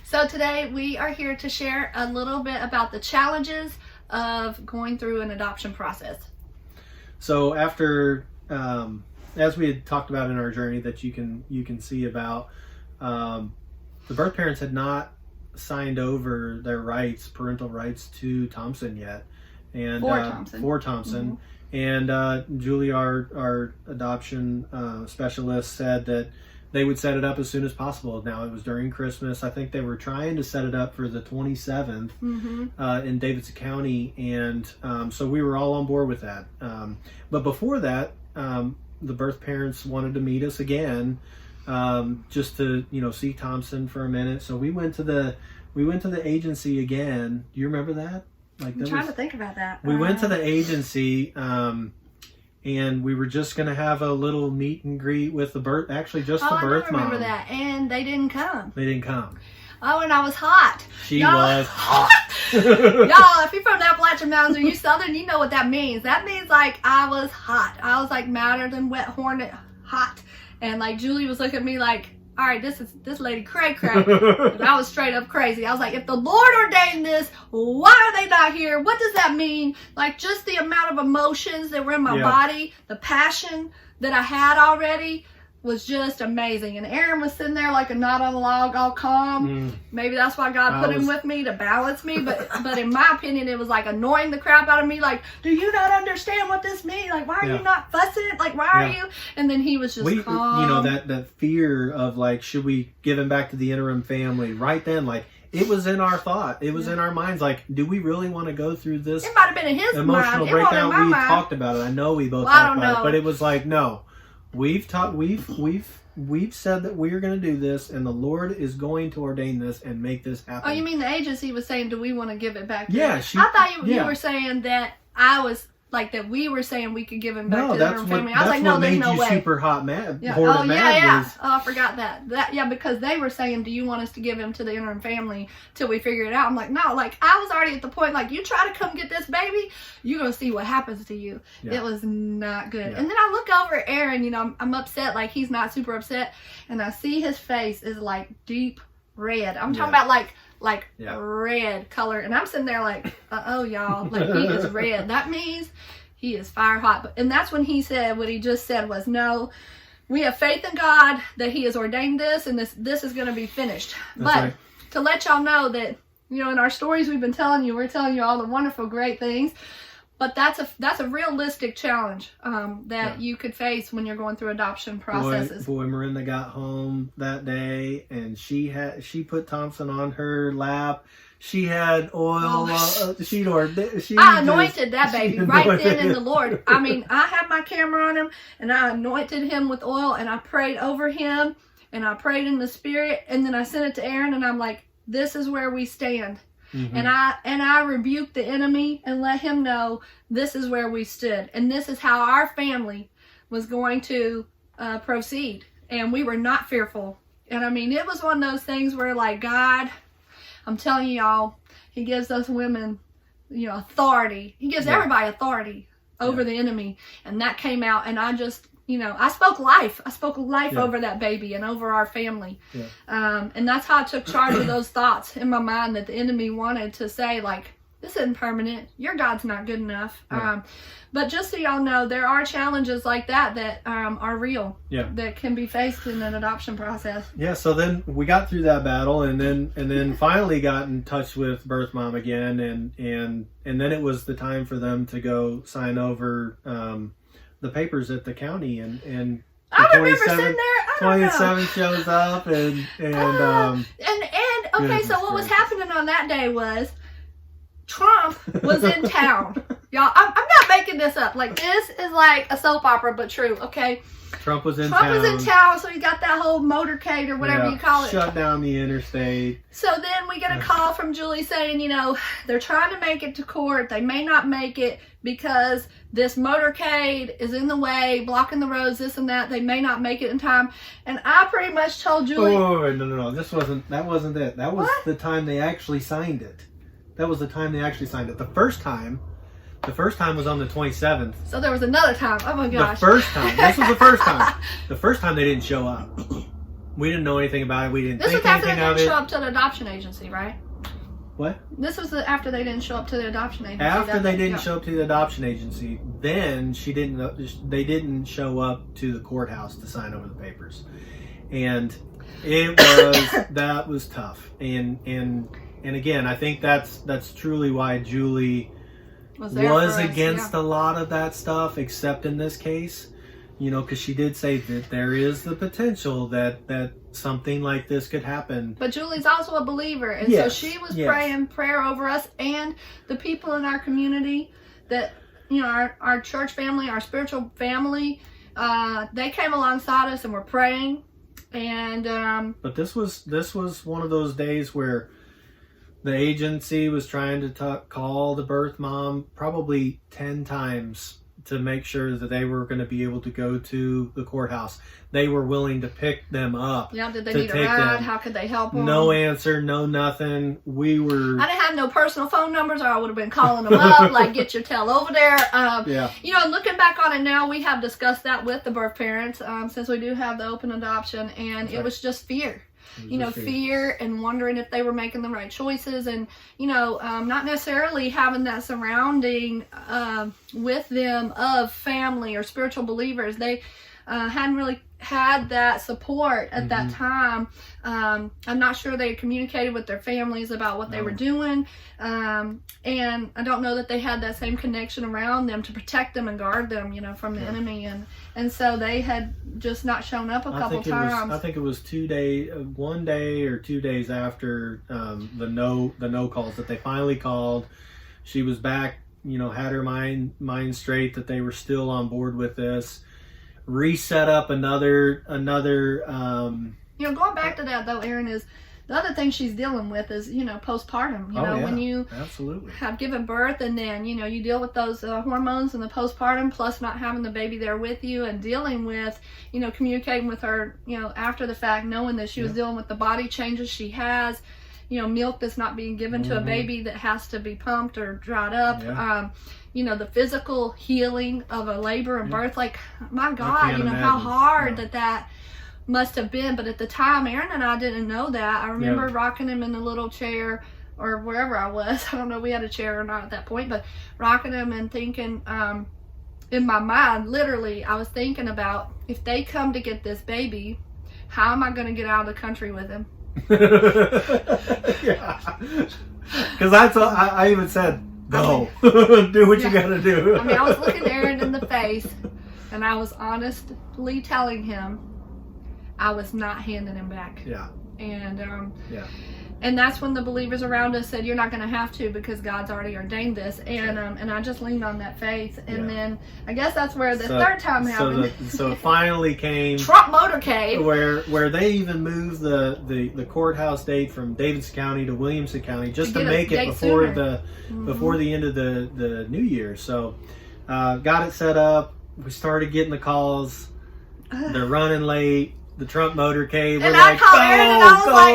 So today we are here to share a little bit about the challenges of going through an adoption process. So after, as we had talked about in our journey that you can see about, the birth parents had not signed over their parental rights to Thompson yet. And for Thompson. Mm-hmm. And Julie, our adoption specialist, said that they would set it up as soon as possible. Now, it was during Christmas. I think they were trying to set it up for the 27th in Davidson County. And so we were all on board with that. But before that, the birth parents wanted to meet us again, just to, see Thompson for a minute. So we went to the agency again. Do you remember that? I'm trying to think about that. We went to the agency, and we were just going to have a little meet and greet with the birth mom. I remember that. And they didn't come. Oh, and I was hot. She was hot. Y'all, if you're from the Appalachian Mountains or you Southern, you know what that means. That means like I was hot. I was like madder than wet hornet hot. And like Julie was looking at me like, all right, this lady cray. And I was straight up crazy. I was like, if the Lord ordained this, why are they not here? What does that mean? Like just the amount of emotions that were in my body, the passion that I had already was just amazing. And Aaron was sitting there like a knot on a log, all calm. Maybe that's why God put him with me, to balance me. But in my opinion, it was like annoying the crap out of me. Like, do you not understand what this means? Like, why are you not fussing? Like, why are you? And then he was just calm. That fear of like, should we give him back to the interim family? Right then, like, it was in our thought. It was in our minds. Like, do we really want to go through this? It might have been in his emotional mind. breakdown. We talked about it. I know we both talked about it, but it was like, no. We've said that we're going to do this, and the Lord is going to ordain this and make this happen. Oh, you mean the agency was saying, do we want to give it back to him? I thought you were saying that I was like that we were saying we could give him back to the family. I was like, no, there's no way. Super hot mad. Oh, I forgot that. Because they were saying, do you want us to give him to the interim family till we figure it out? I'm like, no, like I was already at the point, like, you try to come get this baby, you're going to see what happens to you. Yeah. It was not good. Yeah. And then I look over at Aaron, I'm upset, like he's not super upset. And I see his face is like deep red. I'm talking about like red color, and I'm sitting there like, y'all, like he is red. That means he is fire hot. And that's when he said what he just said was, no, we have faith in God that he has ordained this, and this is going to be finished. To let y'all know that, in our stories we've been telling you, we're telling you all the wonderful, great things. But that's a realistic challenge that you could face when you're going through adoption processes. Boy, Miranda got home that day, and she put Thompson on her lap. She had oil. I anointed that baby right then in the Lord. I mean, I had my camera on him, and I anointed him with oil, and I prayed over him, and I prayed in the Spirit, and then I sent it to Aaron, and I'm like, this is where we stand. Mm-hmm. And I rebuked the enemy and let him know this is where we stood, and this is how our family was going to proceed, and we were not fearful. And I mean, it was one of those things where, like, God, I'm telling y'all, he gives us women, authority. He gives everybody authority over the enemy, and that came out, and I just, I spoke life. I spoke life over that baby and over our family. Yeah. And that's how I took charge of those thoughts in my mind that the enemy wanted to say, like, this isn't permanent. Your God's not good enough. Yeah. But just so y'all know, there are challenges like that are real. Yeah. That can be faced in an adoption process. Yeah. So then we got through that battle, and then finally got in touch with birth mom again, and then it was the time for them to go sign over the papers at the county, and I remember sitting there. 27 shows up, and okay, so what was happening on that day was Trump was in town. Y'all, I'm not making this up. Like, this is like a soap opera, but true. Okay. Trump was in town, so he got that whole motorcade or whatever you call it. Shut down the interstate. So then we get a call from Julie saying, they're trying to make it to court. They may not make it because this motorcade is in the way, blocking the roads, this and that. They may not make it in time. And I pretty much told Julie. No. That wasn't it. That was the time they actually signed it. The first time was on the 27th. So there was another time. Oh my gosh. The first time. This was the first time. The first time they didn't show up. We didn't know anything about it. We didn't This think was after they anything of didn't show it. up to the adoption agency, right? What? This was after they didn't show up to the adoption agency. After they didn't show up to the adoption agency, then they didn't show up to the courthouse to sign over the papers. And that was tough. And again, I think that's truly why Julie was against a lot of that stuff, except in this case, because she did say that there is the potential that something like this could happen. But Julie's also a believer, and so she was praying prayer over us and the people in our community that, our church family, our spiritual family, they came alongside us and were praying. And but this was one of those days where the agency was trying to call the birth mom probably 10 times to make sure that they were going to be able to go to the courthouse. They were willing to pick them up. Yeah, did they need a ride? How could they help them? No answer, no nothing. I didn't have no personal phone numbers, or I would have been calling them up, like, get your tail over there. Looking back on it now, we have discussed that with the birth parents, since we do have the open adoption, and it was just fear. Fear and wondering if they were making the right choices, and not necessarily having that surrounding with them of family or spiritual believers. They hadn't really had that support at that time. I'm not sure they communicated with their families about what they were doing, and I don't know that they had that same connection around them to protect them and guard them, from the enemy, and so they had just not shown up a couple times. I think it was 1 day or 2 days after the no calls that they finally called. She was back, had her mind straight that they were still on board with this. Reset up another going back to that though, Aaron, is the other thing she's dealing with is postpartum. When you absolutely have given birth, and then you deal with those hormones and the postpartum, plus not having the baby there with you, and dealing with communicating with her after the fact, knowing that she was dealing with the body changes she has, milk that's not being given to a baby that has to be pumped or dried up. The physical healing of a labor and birth, like, my God, how hard that must have been. But at the time, Aaron and I didn't know that. I remember rocking him in the little chair, or wherever I was. I don't know if we had a chair or not at that point, but rocking him and thinking, in my mind, literally, I was thinking about, if they come to get this baby, how am I going to get out of the country with him? Because I even said, go. Do what you gotta do. I was looking Aaron in the face, and I was honestly telling him I was not handing him back. And that's when the believers around us said, you're not going to have to, because God's already ordained this. And I just leaned on that faith. And then I guess that's where the third time happened. So it finally came. Trump motorcade. Where they even moved the courthouse date from Davidson County to Williamson County just to make it before the end of the new year. So got it set up. We started getting the calls. They're running late. The Trump motorcade. And I called Aaron, and I was like,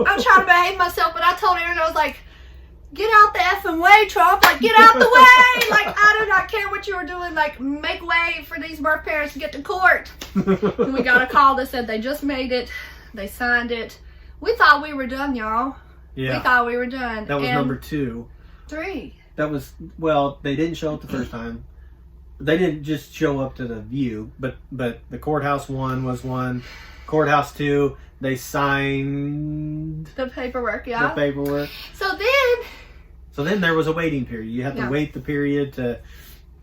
I'm trying to behave myself, but I told Aaron, I was like, get out the effing way, Trump. Like, get out the way. Like, I do not care what you were doing. Like, make way for these birth parents to get to court. And we got a call that said they just made it. They signed it. We thought we were done, y'all. Yeah. We thought we were done. That was number 2. 3. That was, they didn't show up the first time. They didn't just show up to the view, but the courthouse 1 was 1. Courthouse 2, they signed the paperwork, So then there was a waiting period. You have to wait the period to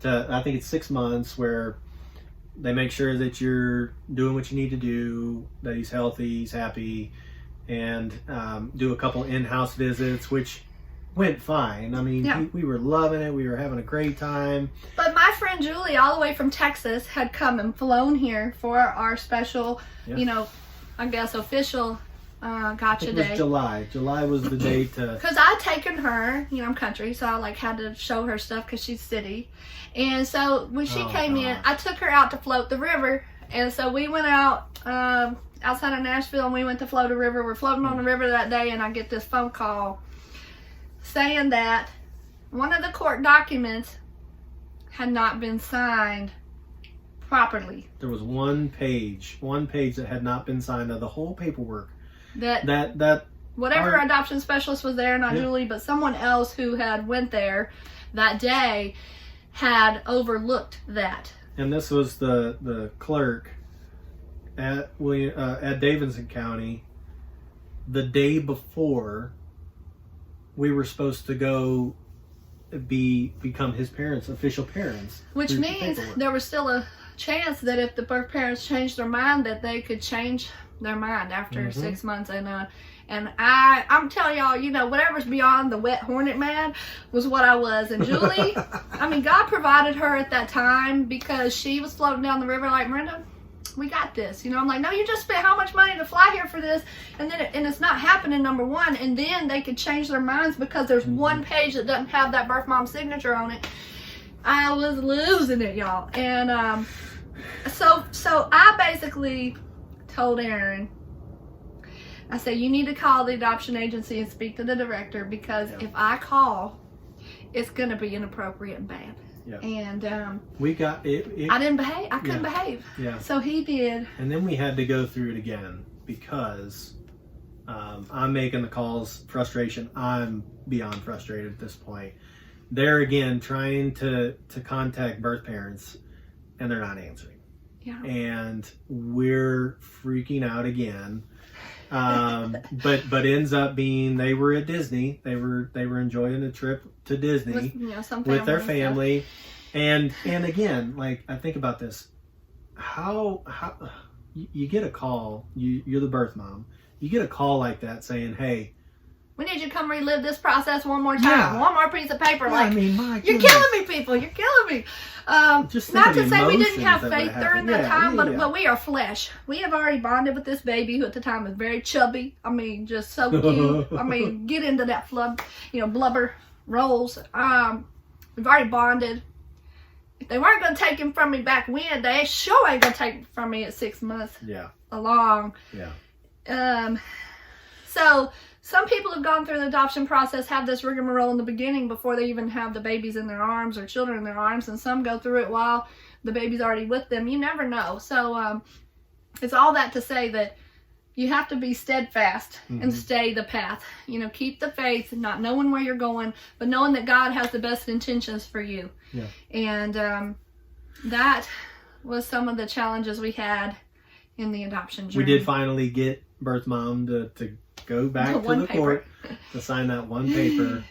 I think it's 6 months, where they make sure that you're doing what you need to do, that he's healthy, he's happy, and do a couple in-house visits, which went fine. We were loving it. We were having a great time. But my friend Julie, all the way from Texas, had come and flown here for our special, I guess official gotcha day. It was July. July was the day to... Because I'd taken her, I'm country, so I had to show her stuff because she's city. And so when she came in, I took her out to float the river. And so we went out outside of Nashville, and we went to float a river. We're floating on the river that day, and I get this phone call saying that one of the court documents had not been signed properly. There was one page that had not been signed of the whole paperwork. That whatever adoption specialist was there, not Julie, but someone else who had went there that day had overlooked that. And this was the clerk at Davidson County the day before we were supposed to go become his parents, official parents. Which means there was still a chance that if the birth parents changed their mind, that they could change their mind after 6 months. And I'm telling y'all, you know, whatever's beyond the wet hornet man was what I was. And Julie, I mean, God provided her at that time because she was floating down the river like, Miranda, we got this. You know, I'm like, no, you just spent how much money to fly here for this? And then it's not happening, number one. And then they could change their minds because there's one page that doesn't have that birth mom signature on it. I was losing it, y'all. And so I basically told Aaron, I said, you need to call the adoption agency and speak to the director because if I call, it's going to be inappropriate and bad. Yeah. And we got it. I didn't behave. I couldn't behave. Yeah. So he did. And then we had to go through it again because I'm making the calls. Frustration. I'm beyond frustrated at this point. They're again trying to contact birth parents, and they're not answering. Yeah. And we're freaking out again. But ends up being they were at Disney. They were enjoying a trip to Disney with their family. And again, like I think about this, how you get a call, you're the birth mom, you get a call like that saying, hey, we need you to come relive this process one more time. One more piece of paper. Like, I mean, you're killing me, people. You're killing me. Not to say we didn't have faith during that time, but we are flesh. We have already bonded with this baby who at the time was very chubby. I mean, just so cute. I mean, get into that blubber rolls. We've already bonded. If they weren't going to take him from me back when, they sure ain't going to take him from me at 6 months along. Yeah. So some people have gone through the adoption process, have this rigmarole in the beginning before they even have the babies in their arms or children in their arms, and some go through it while the baby's already with them. You never know. So it's all that to say that you have to be steadfast and stay the path. You know, keep the faith, not knowing where you're going, but knowing that God has the best intentions for you. Yeah. And that was some of the challenges we had in the adoption journey. We did finally get birth mom to go back to the court to sign that one paper,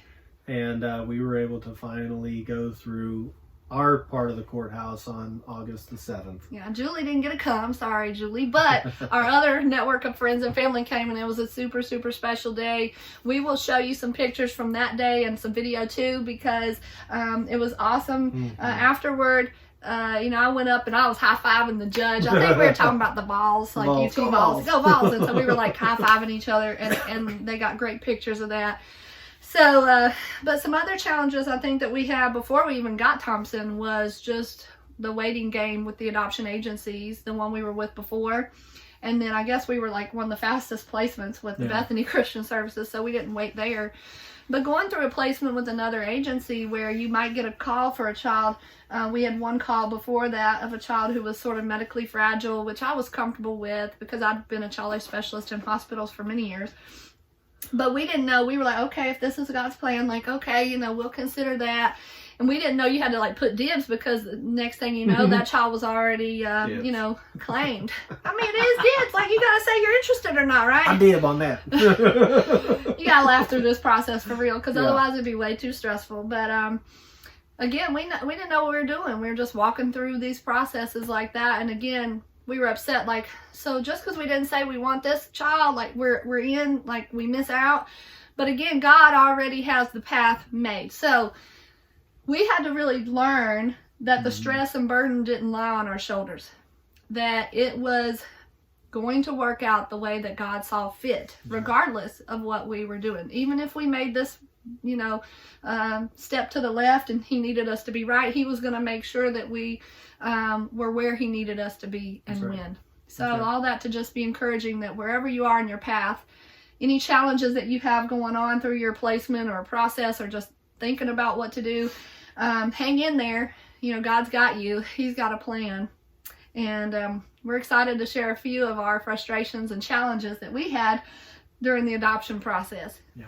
and we were able to finally go through our part of the courthouse on August the 7th. Yeah, Julie didn't get to come. Sorry, Julie. But our other network of friends and family came, and it was a super, super special day. We will show you some pictures from that day and some video too, because it was awesome. Afterward, I went up and I was high-fiving the judge. I think we were talking about the balls, like UT balls. Go balls. And so we were like high-fiving each other, and they got great pictures of that. So, but some other challenges I think that we had before we even got Thompson was just the waiting game with the adoption agencies, the one we were with before. And then I guess we were like one of the fastest placements with the Bethany Christian Services, so we didn't wait there. But going through a placement with another agency where you might get a call for a child, we had one call before that of a child who was sort of medically fragile, which I was comfortable with because I'd been a child life specialist in hospitals for many years. But we didn't know. We were like, okay, if this is God's plan, like, okay, we'll consider that. And we didn't know you had to like put dibs because the next thing you know, that child was already, claimed. I mean, it is dibs. Like, you got to say you're interested or not, right? I dib on that. You got to laugh through this process for real because otherwise it'd be way too stressful. But again, we didn't know what we were doing. We were just walking through these processes like that. And again, we were upset, like, so just because we didn't say we want this child, like, we're in, like, we miss out. But again, God already has the path made. So we had to really learn that the stress and burden didn't lie on our shoulders. That it was going to work out the way that God saw fit, regardless of what we were doing. Even if we made this, step to the left and he needed us to be right, he was going to make sure that we were where he needed us to be and win. So all that to just be encouraging that wherever you are in your path, any challenges that you have going on through your placement or process or just thinking about what to do, hang in there. God's got you. He's got a plan. And we're excited to share a few of our frustrations and challenges that we had during the adoption process. Yeah.